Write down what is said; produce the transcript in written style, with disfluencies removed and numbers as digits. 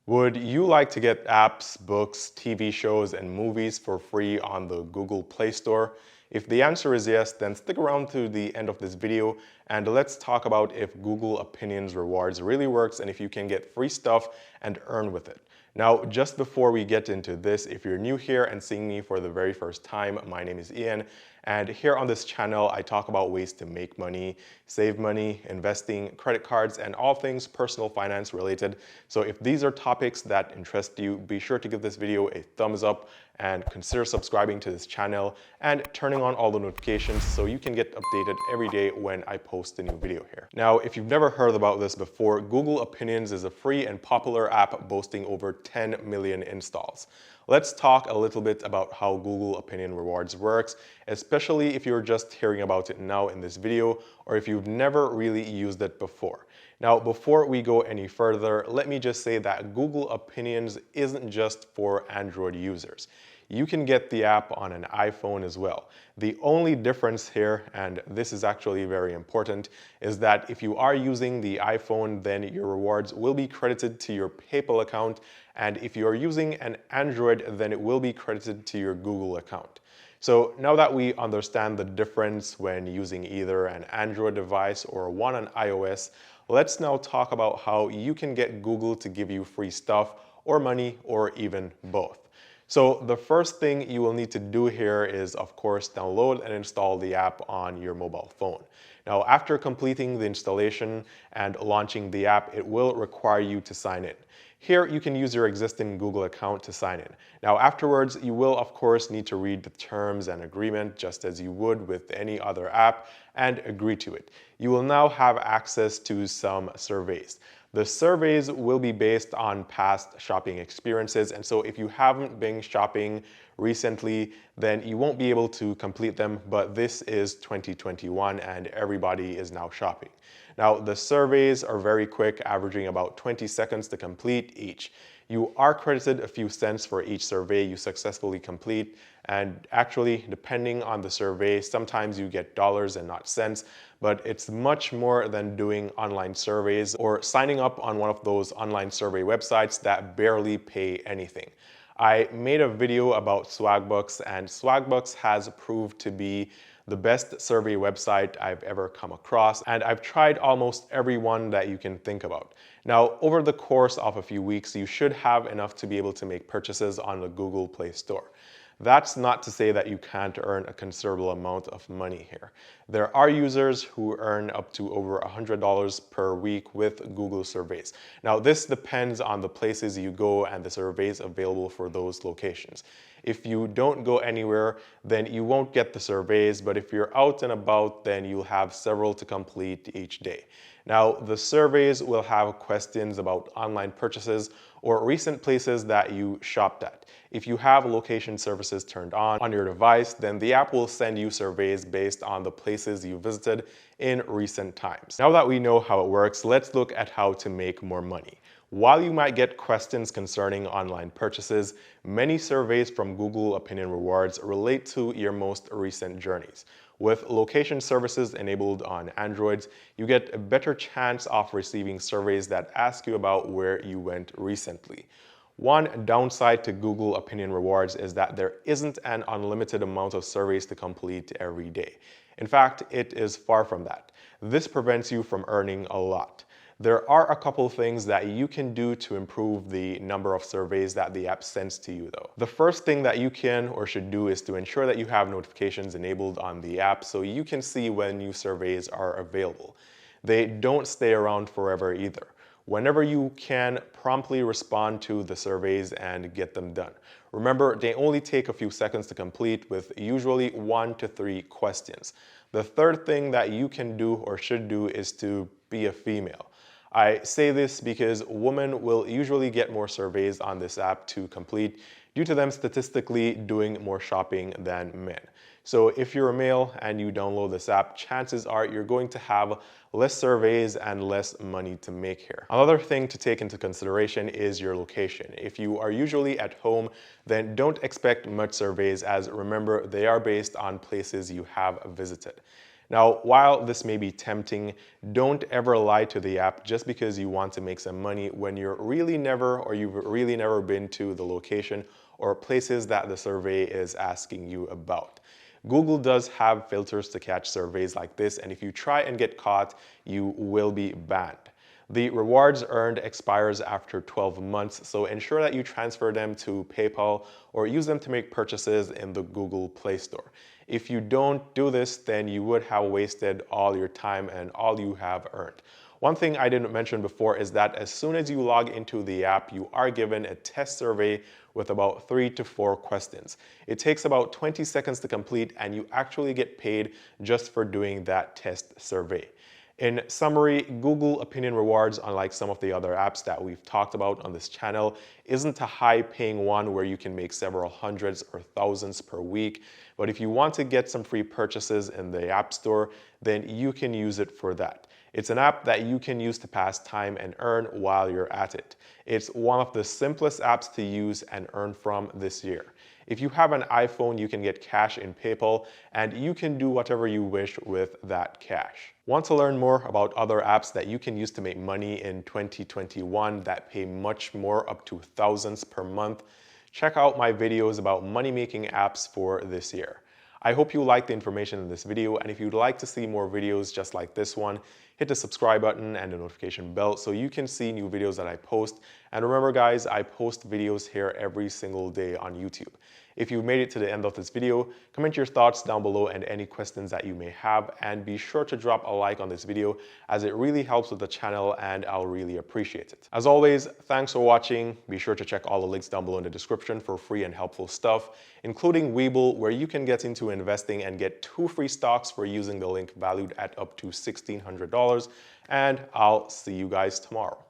Would you like to get apps, books, TV shows, and movies for free on the Google Play Store? If the answer is yes, then stick around to the end of this video and let's talk about if Google Opinions Rewards really works and if you can get free stuff and earn with it. Now, just before we get into this, if you're new here and seeing me for the very first time, my name is Ian, and here on this channel, I talk about ways to make money, save money, investing, credit cards, and all things personal finance related. So if these are topics that interest you, be sure to give this video a thumbs up and consider subscribing to this channel and turning on all the notifications so you can get updated every day when I post a new video here. Now, if you've never heard about this before, Google Opinions is a free and popular app boasting over 10 million installs. Let's talk a little bit about how Google Opinion Rewards works, especially if you're just hearing about it now in this video or if you've never really used it before. Now, before we go any further, let me just say that Google Opinions isn't just for Android users. You can get the app on an iPhone as well. The only difference here, and this is actually very important, is that if you are using the iPhone, then your rewards will be credited to your PayPal account, and if you are using an Android, then it will be credited to your Google account. So now that we understand the difference when using either an Android device or one on iOS, let's now talk about how you can get Google to give you free stuff or money or even both. So the first thing you will need to do here is, of course, download and install the app on your mobile phone. Now, after completing the installation and launching the app, it will require you to sign in. Here, you can use your existing Google account to sign in. Now, afterwards, you will, of course, need to read the terms and agreement just as you would with any other app and agree to it. You will now have access to some surveys. The surveys will be based on past shopping experiences, and so if you haven't been shopping recently, then you won't be able to complete them, but this is 2021 and everybody is now shopping. Now, the surveys are very quick, averaging about 20 seconds to complete each. You are credited a few cents for each survey you successfully complete, and actually, depending on the survey, sometimes you get dollars and not cents, but it's much more than doing online surveys or signing up on one of those online survey websites that barely pay anything. I made a video about Swagbucks, and Swagbucks has proved to be the best survey website I've ever come across, and I've tried almost every one that you can think about. Now, over the course of a few weeks, you should have enough to be able to make purchases on the Google Play Store. That's not to say that you can't earn a considerable amount of money here. There are users who earn up to over $100 per week with Google surveys. Now, this depends on the places you go and the surveys available for those locations. If you don't go anywhere, then you won't get the surveys, but if you're out and about, then you'll have several to complete each day. Now, the surveys will have questions about online purchases or recent places that you shopped at. If you have location services turned on your device, then the app will send you surveys based on the places you visited in recent times. Now that we know how it works, let's look at how to make more money. While you might get questions concerning online purchases, many surveys from Google Opinion Rewards relate to your most recent journeys. With location services enabled on Androids, you get a better chance of receiving surveys that ask you about where you went recently. One downside to Google Opinion Rewards is that there isn't an unlimited amount of surveys to complete every day. In fact, it is far from that. This prevents you from earning a lot. There are a couple things that you can do to improve the number of surveys that the app sends to you though. The first thing that you can or should do is to ensure that you have notifications enabled on the app so you can see when new surveys are available. They don't stay around forever either. Whenever you can, promptly respond to the surveys and get them done. Remember, they only take a few seconds to complete with usually 1 to 3 questions. The third thing that you can do or should do is to be a female. I say this because women will usually get more surveys on this app to complete due to them statistically doing more shopping than men. So if you're a male and you download this app, chances are you're going to have less surveys and less money to make here. Another thing to take into consideration is your location. If you are usually at home, then don't expect much surveys, as remember, they are based on places you have visited. Now, while this may be tempting, don't ever lie to the app just because you want to make some money when you've really never been to the location or places that the survey is asking you about. Google does have filters to catch surveys like this, and if you try and get caught, you will be banned. The rewards earned expires after 12 months, so ensure that you transfer them to PayPal or use them to make purchases in the Google Play Store. If you don't do this, then you would have wasted all your time and all you have earned. One thing I didn't mention before is that as soon as you log into the app, you are given a test survey with about 3 to 4 questions. It takes about 20 seconds to complete, and you actually get paid just for doing that test survey. In summary, Google Opinion Rewards, unlike some of the other apps that we've talked about on this channel, isn't a high-paying one where you can make several hundreds or thousands per week. But if you want to get some free purchases in the App Store, then you can use it for that. It's an app that you can use to pass time and earn while you're at it. It's one of the simplest apps to use and earn from this year. If you have an iPhone, you can get cash in PayPal, and you can do whatever you wish with that cash. Want to learn more about other apps that you can use to make money in 2021 that pay much more, up to thousands per month? Check out my videos about money-making apps for this year. I hope you liked the information in this video, and if you'd like to see more videos just like this one, hit the subscribe button and the notification bell so you can see new videos that I post. And remember guys, I post videos here every single day on YouTube. If you've made it to the end of this video, comment your thoughts down below and any questions that you may have, and be sure to drop a like on this video as it really helps with the channel and I'll really appreciate it. As always, thanks for watching. Be sure to check all the links down below in the description for free and helpful stuff, including WEBULL, where you can get into investing and get 2 free stocks for using the link valued at up to $1,600. And I'll see you guys tomorrow.